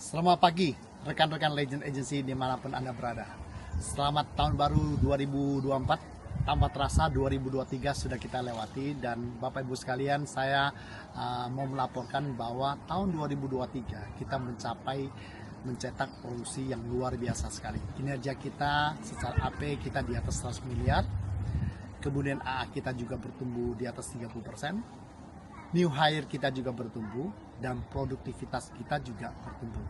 Selamat pagi, rekan-rekan Legend Agency dimanapun Anda berada. Selamat tahun baru 2024, tanpa terasa 2023 sudah kita lewati. Dan Bapak Ibu sekalian, saya mau melaporkan bahwa tahun 2023 kita mencetak produksi yang luar biasa sekali. Kinerja kita secara AP kita di atas 100 miliar, kemudian AA kita juga bertumbuh di atas 30%. New hire kita juga bertumbuh dan produktivitas kita juga bertumbuh.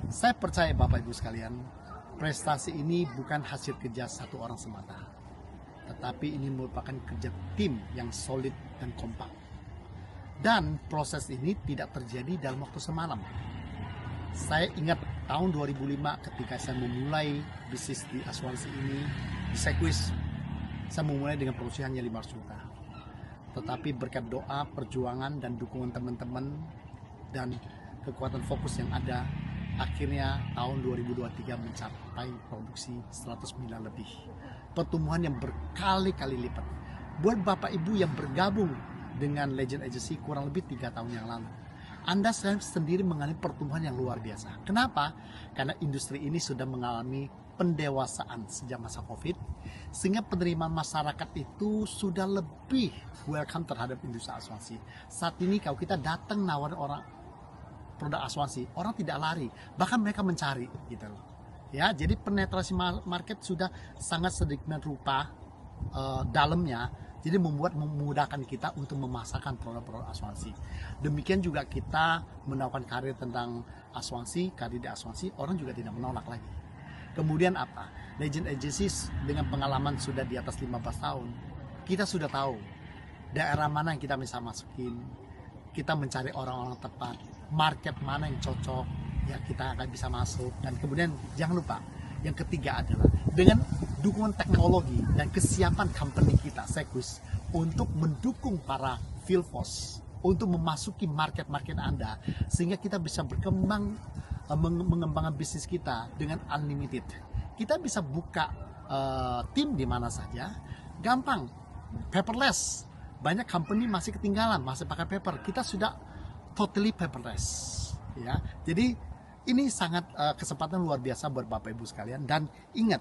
Saya percaya Bapak Ibu sekalian, prestasi ini bukan hasil kerja satu orang semata, tetapi ini merupakan kerja tim yang solid dan kompak. Dan proses ini tidak terjadi dalam waktu semalam. Saya ingat tahun 2005 ketika saya memulai bisnis di asuransi ini, di Sequis, saya memulai dengan produksi hanya 500 juta. Tetapi berkat doa, perjuangan, dan dukungan teman-teman dan kekuatan fokus yang ada, akhirnya tahun 2023 mencapai produksi 100 miliar lebih. Pertumbuhan yang berkali-kali lipat. Buat Bapak Ibu yang bergabung dengan Legend Agency kurang lebih 3 tahun yang lalu, Anda sendiri mengalami pertumbuhan yang luar biasa. Kenapa? Karena industri ini sudah mengalami pendewasaan sejak masa COVID, sehingga penerimaan masyarakat itu sudah lebih welcome terhadap industri asuransi. Saat ini kalau kita datang nawarin orang produk asuransi, orang tidak lari, bahkan mereka mencari gitu loh. Ya, jadi penetrasi market sudah sangat sedemikian rupa dalamnya, jadi memudahkan kita untuk memasarkan produk-produk asuransi. Demikian juga kita menawarkan karir tentang asuransi, karir di asuransi, orang juga tidak menolak lagi. Kemudian apa? Legend Agencies dengan pengalaman sudah di atas 15 tahun, kita sudah tahu daerah mana yang kita bisa masukin, kita mencari orang-orang tepat, market mana yang cocok, ya kita akan bisa masuk. Dan kemudian jangan lupa, yang ketiga adalah dengan dukungan teknologi dan kesiapan company kita, Sequis, untuk mendukung para field force, untuk memasuki market-market Anda, sehingga kita bisa berkembang, mengembangkan bisnis kita dengan unlimited. Kita bisa buka tim di mana saja, gampang, paperless. Banyak company masih ketinggalan, masih pakai paper. Kita sudah totally paperless, ya. Jadi ini sangat kesempatan luar biasa buat Bapak Ibu sekalian. Dan ingat,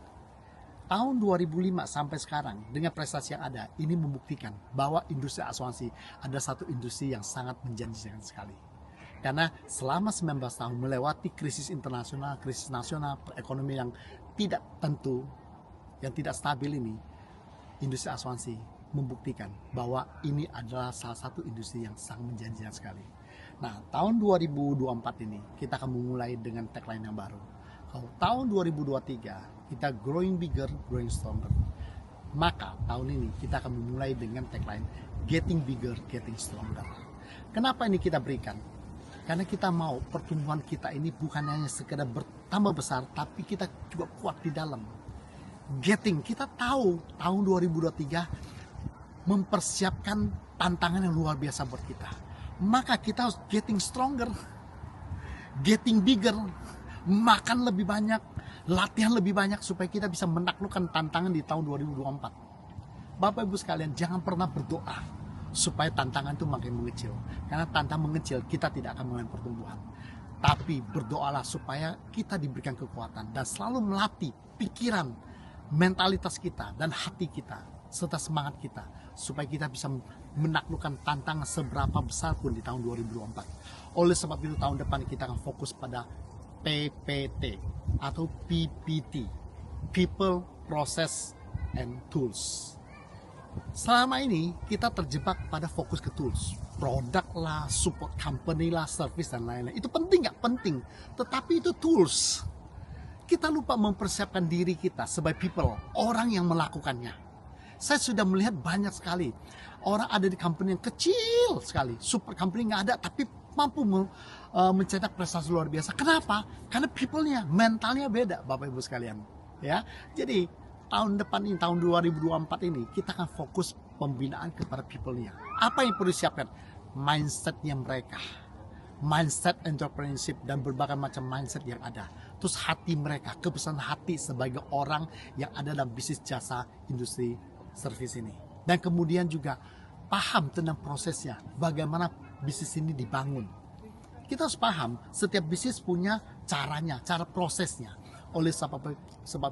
tahun 2005 sampai sekarang dengan prestasi yang ada, ini membuktikan bahwa industri asuransi ada satu industri yang sangat menjanjikan sekali. Karena selama 19 tahun melewati krisis internasional, krisis nasional, ekonomi yang tidak tentu, yang tidak stabil ini, industri asuransi membuktikan bahwa ini adalah salah satu industri yang sangat menjanjikan sekali. Nah, tahun 2024 ini kita akan memulai dengan tagline yang baru. Kalau tahun 2023 kita growing bigger, growing stronger, maka tahun ini kita akan memulai dengan tagline getting bigger, getting stronger. Kenapa ini kita berikan? Karena kita mau pertumbuhan kita ini bukan hanya sekedar bertambah besar, tapi kita juga kuat di dalam. Getting, kita tahu tahun 2023 mempersiapkan tantangan yang luar biasa buat kita. Maka kita harus getting stronger, getting bigger, makan lebih banyak, latihan lebih banyak supaya kita bisa menaklukkan tantangan di tahun 2024. Bapak Ibu sekalian, jangan pernah berdoa supaya tantangan itu makin mengecil. Karena tantangan mengecil, kita tidak akan mengalami pertumbuhan. Tapi berdoalah supaya kita diberikan kekuatan dan selalu melatih pikiran, mentalitas kita dan hati kita serta semangat kita supaya kita bisa menaklukkan tantangan seberapa besar pun di tahun 2024. Oleh sebab itu tahun depan kita akan fokus pada PPT atau PPT, People, Process, and Tools. Selama ini kita terjebak pada fokus ke tools, produk lah, support company lah, service dan lain-lain. Itu penting nggak? Penting, tetapi itu tools. Kita lupa mempersiapkan diri kita sebagai people, orang yang melakukannya. Saya sudah melihat banyak sekali orang ada di company yang kecil sekali, super company nggak ada, tapi mampu mencetak prestasi luar biasa. Kenapa? Karena people-nya, mentalnya beda, Bapak Ibu sekalian. Ya, jadi tahun depan ini, tahun 2024 ini, kita akan fokus pembinaan kepada people-nya. Apa yang perlu disiapkan? Mindset-nya mereka, mindset entrepreneurship dan berbagai macam mindset yang ada. Terus hati mereka, kebesaran hati sebagai orang yang ada dalam bisnis jasa industri servis ini. Dan kemudian juga paham tentang prosesnya, bagaimana bisnis ini dibangun. Kita harus paham, setiap bisnis punya caranya, cara prosesnya. Oleh sebab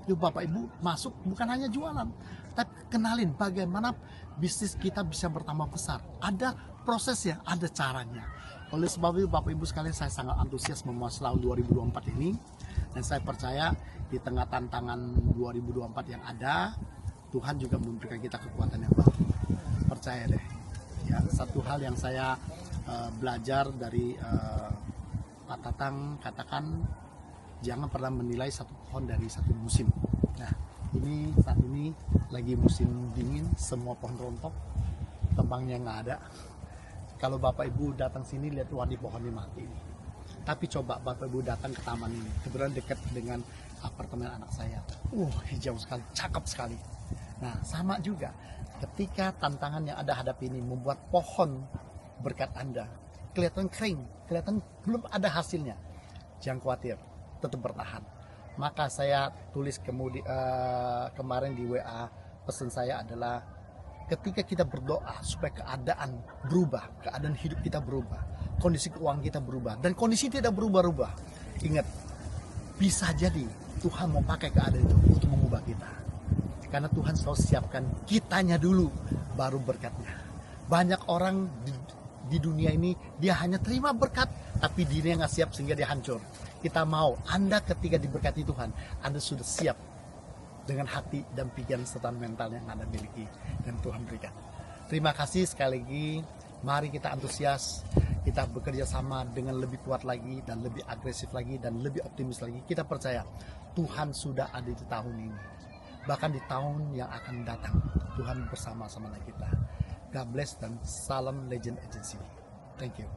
itu Bapak Ibu masuk bukan hanya jualan, tapi kenalin bagaimana bisnis kita bisa bertambah besar. Ada prosesnya, ada caranya. Oleh sebab itu Bapak Ibu sekalian, saya sangat antusias memasuki tahun 2024 ini. Dan saya percaya di tengah tantangan 2024 yang ada, Tuhan juga memberikan kita kekuatan yang baru. Percaya deh. Ya, satu hal yang saya belajar dari Pak Tatang katakan, jangan pernah menilai satu pohon dari satu musim. Nah, ini saat ini lagi musim dingin, semua pohon rontok, tebangnya nggak ada. Kalau Bapak Ibu datang sini lihat wah di pohon ini mati. Tapi coba Bapak Ibu datang ke taman ini, kebetulan dekat dengan apartemen anak saya. Hijau sekali, cakep sekali. Nah, sama juga ketika tantangan yang ada hadapi ini membuat pohon berkat Anda kelihatan kering, kelihatan belum ada hasilnya. Jangan khawatir, tetap bertahan. Maka saya tulis kemarin di WA, pesan saya adalah ketika kita berdoa supaya keadaan berubah, keadaan hidup kita berubah, kondisi keuangan kita berubah, dan kondisi tidak berubah-ubah, ingat, bisa jadi Tuhan mau pakai keadaan itu untuk mengubah kita. Karena Tuhan selalu siapkan kitanya dulu, baru berkatnya. Banyak orang di dunia ini, dia hanya terima berkat, tapi dirinya nggak siap sehingga dia hancur. Kita mau, Anda ketika diberkati Tuhan, Anda sudah siap dengan hati dan pikiran serta mental yang Anda miliki dan Tuhan berikan. Terima kasih sekali lagi. Mari kita antusias, kita bekerja sama dengan lebih kuat lagi dan lebih agresif lagi dan lebih optimis lagi. Kita percaya Tuhan sudah ada di tahun ini. Bahkan di tahun yang akan datang, Tuhan bersama-sama kita. God bless dan salam Legend Agency. Thank you.